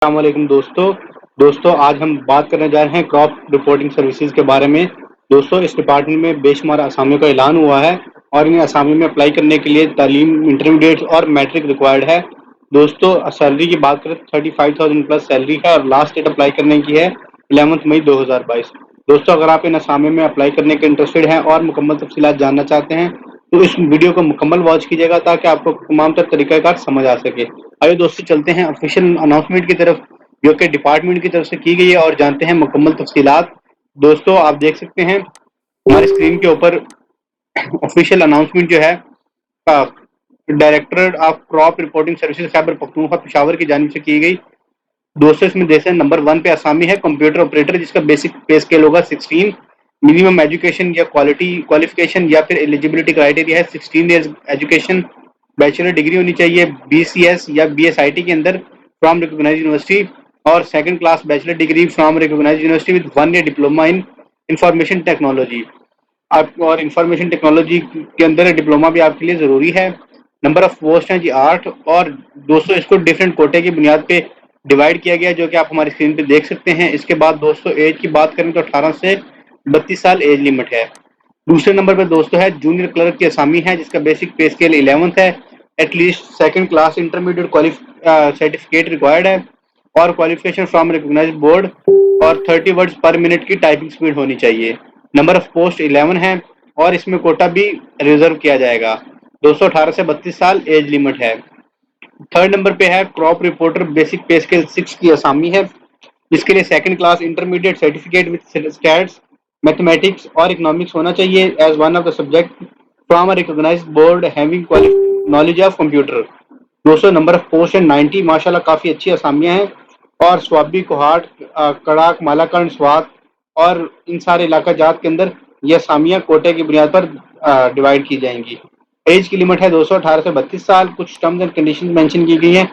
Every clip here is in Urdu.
السلام علیکم دوستوں آج ہم بات کرنے جا رہے ہیں کراپ رپورٹنگ سروسز کے بارے میں۔ دوستوں اس ڈپارٹمنٹ میں بے شمار اسامیوں کا اعلان ہوا ہے اور ان اسامیوں میں اپلائی کرنے کے لیے تعلیم انٹرمیڈیٹ اور میٹرک ریکوائرڈ ہے۔ دوستوں سیلری کی بات کریں تو 35,000 پلس سیلری ہے اور لاسٹ ڈیٹ اپلائی کرنے کی ہے 11 مئی 2022۔ دوستوں اگر آپ ان اسامیوں میں اپلائی کرنے کے انٹرسٹڈ ہیں اور مکمل تفصیلات جاننا چاہتے ہیں تو اس ویڈیو کو مکمل واچ کیجیے گا تاکہ آپ کو تمام تر طریقہ کار سمجھ آ سکے۔ آئیے دوستوں چلتے ہیں آفیشیل اناؤنسمنٹ کی طرف جو کہ ڈپارٹمنٹ کی طرف سے کی گئی ہے اور جانتے ہیں مکمل تفصیلات۔ دوستوں آپ دیکھ سکتے ہیں ہماری اسکرین کے اوپر آفیشیل اناؤنسمنٹ جو ہے directorate of crop reporting services Khyber Pakhtunkhwa Peshawar کی جانب سے کی گئی۔ دوستوں اس میں دیکھیں نمبر 1 پہ اسامی ہے کمپیوٹر آپریٹر جس کا بیسک پے اسکیل ہوگا 16۔ منیمم ایجوکیشن یا کوالیفکیشن یا پھر ایلیجیبلٹی کرائٹیریا ہے 16 ایئرز ایجوکیشن، بیچلر ڈگری ہونی چاہیے بی سی ایس یا بی ایس آئی ٹی کے اندر فرام ریکگنائز یونیورسٹی، اور second class bachelor degree from recognise university with 1 year diploma in information technology. اور انفارمیشن ٹیکنالوجی کے اندر ڈپلوما بھی آپ کے لیے ضروری ہے۔ نمبر آف پوسٹ ہیں جی 8، اور دوستوں اس کو ڈفرینٹ کوٹے کی بنیاد پہ ڈیوائڈ کیا گیا جو کہ آپ ہماری اسکرین پہ دیکھ سکتے ہیں۔ اس کے بعد دوستوں ایج کی بات کریں تو 18 سے 32 سال ایج لمٹ ہے۔ دوسرے نمبر پہ دوستوں ہے جونیئر کلرک کی اسامی ہے جس کا بیسک پے اسکیل 11 ہے، at least second class intermediate certificate required ہے، اور کوالیفکیشن فرام ریکگنائزڈ بورڈ، اور 30 ورڈز پر منٹ کی ٹائپنگ سپیڈ ہونی چاہیے۔ نمبر آف پوسٹ 11 ہے اور اس میں کوٹا بھی ریزرو کیا جائے گا۔ 18 سے 32 سال ایج لمٹ ہے۔ تھرڈ نمبر پہ ہے crop reporter basic pay scale 6 کی اسامی ہے جس کے لیے second class intermediate certificate with stats mathematics اور اکنامکس ہونا چاہیے as one of the subject from a recognized board having knowledge of computer. Number of post ہے 90۔ ماشاء اللہ کافی اچھی اسامیاں ہیں، اور سوابی کوہاٹ کڑاک مالاکنڈ سوات اور ان سارے علاقہ جات کے اندر یہ اسامیاں کوٹے کی بنیاد پر ڈیوائڈ کی جائیں گی۔ ایج کی لمٹ ہے 18 سے 32 سال۔ کچھ ٹرمز اینڈ کنڈیشن مینشن کی گئی ہیں۔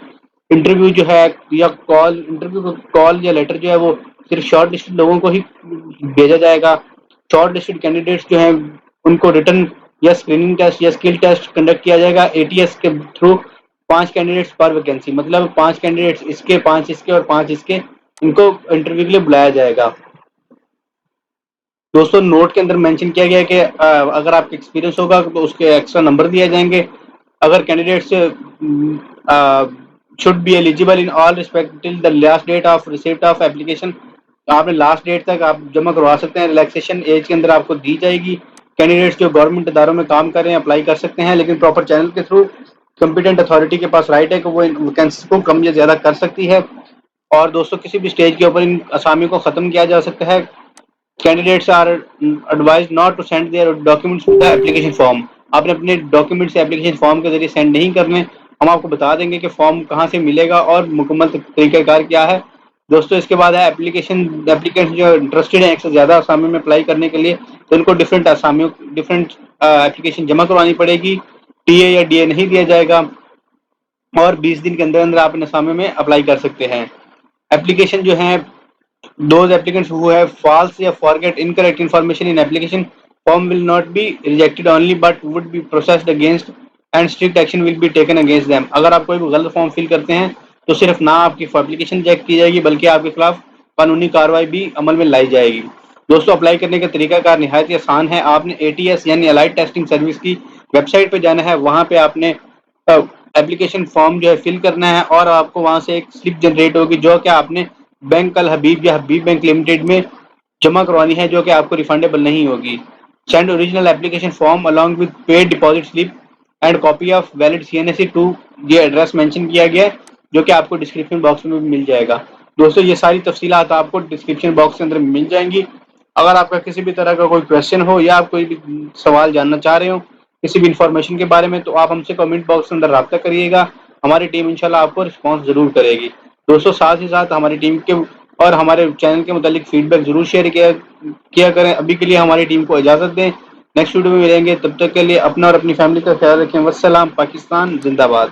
انٹرویو جو ہے یا کال یا لیٹر جو ہے وہ صرف شارٹ لسٹڈ لوگوں کو ہی بھیجا جائے گا۔ شارٹ لسٹڈ کینڈیڈیٹس جو ہیں ان کو ریٹن یا اسکریننگ ٹیسٹ یا اسکل ٹیسٹ کنڈکٹ کیا جائے گا اے ٹی ایس کے تھرو۔ 5 کینڈیڈیٹس پر ویکینسی، مطلب 5 کینڈیڈیٹس اس کے 5 اس کے اور 5 اس کے، ان کو انٹرویو کے لیے بلایا جائے گا۔ دوستوں نوٹ کے اندر مینشن کیا گیا ہے کہ اگر آپ کا ایکسپیرینس ہوگا تو اس کے ایکسٹرا نمبر دیے جائیں گے۔ اگر candidates should be eligible in all respect till the last date of receipt of application، آپ نے لاسٹ ڈیٹ تک آپ جمع کروا سکتے ہیں۔ ریلیکسیشن ایج کے اندر آپ کو دی جائے گی۔ کینڈیڈیٹس جو گورنمنٹ اداروں میں کام کر رہے ہیں اپلائی کر سکتے ہیں، لیکن پراپر چینل کے تھرو کمپیٹنٹ اتھارٹی کے پاس رائٹ ہے کہ وہ ویکینسی کو کم یا زیادہ کر سکتی ہے۔ اور دوستوں کسی بھی اسٹیج کے اوپر ان اسامیوں کو ختم کیا جا سکتا ہے۔ Candidates are advised not to send their documents with application form. آپ نے اپنے ڈاکیومنٹس ایپلیکیشن فارم کے ذریعے سینڈ نہیں کرنے، ہم آپ کو بتا دیں گے کہ فارم کہاں سے ملے گا اور مکمل طریقہ کار کیا ہے۔ دوستوں اس کے بعد ہے ایپلیکینٹ جو انٹرسٹڈ ہیں ایک سے زیادہ اسامیوں میں اپلائی کرنے کے لیے تو ان کو ڈفرینٹ ایپلیکیشن جمع کروانی پڑے گی۔ ٹی اے یا ڈی اے نہیں دیا جائے گا، اور 20 دن کے اندر اندر آپ ان اسامیوں میں اپلائی کر سکتے ہیں۔ ایپلیکیشن جو ہیں those applicants who have false یا forget incorrect information in application form will not be rejected only but would be processed against and strict action will be taken against them۔ اگر آپ کوئی بھی غلط فارم فل کرتے ہیں تو صرف نہ آپ کی اپلیکیشن چیک کی جائے گی بلکہ آپ کے خلاف قانونی کارروائی بھی عمل میں لائی جائے گی۔ دوستوں اپلائی کرنے کا طریقہ کار نہایت ہی آسان ہے۔ آپ نے اے ٹی ایس یعنی الائٹ ٹیسٹنگ سروس کی ویب سائٹ پہ جانا ہے، وہاں پہ آپ نے ایپلیکیشن فارم جو ہے فل کرنا ہے، اور آپ کو وہاں سے ایک سلپ جنریٹ ہوگی جو کہ آپ نے بینک الحبیب یا حبیب بینک لمیٹڈ میں جمع کروانی ہے، جو کہ آپ کو ریفنڈیبل نہیں ہوگی۔ Send original application form along with paid deposit slip and copy of valid C N S C to یہ ایڈریس مینشن کیا گیا ہے جو کہ آپ کو ڈسکرپشن باکس میں بھی مل جائے گا۔ دوستوں یہ ساری تفصیلات آپ کو ڈسکرپشن باکس کے اندر مل جائیں گی۔ اگر آپ کا کسی بھی طرح کا کوئی کویشچن ہو یا آپ کوئی بھی سوال جاننا چاہ رہے ہو کسی بھی انفارمیشن کے بارے میں تو آپ ہم سے کمنٹ باکس کے اندر رابطہ کریے گا، ہماری ٹیم انشاءاللہ آپ کو رسپانس ضرور کرے گی۔ دوستوں ساتھ ہی ساتھ ہماری ٹیم کے اور ہمارے چینل کے متعلق فیڈ بیک ضرور شیئر کیا کریں۔ ابھی کے لیے ہماری ٹیم کو اجازت دیں، نیکسٹ ویڈیو میں ملیں گے، تب تک کے لیے اپنا اور اپنی فیملی کا خیال رکھیں۔ والسلام، پاکستان زندہ باد۔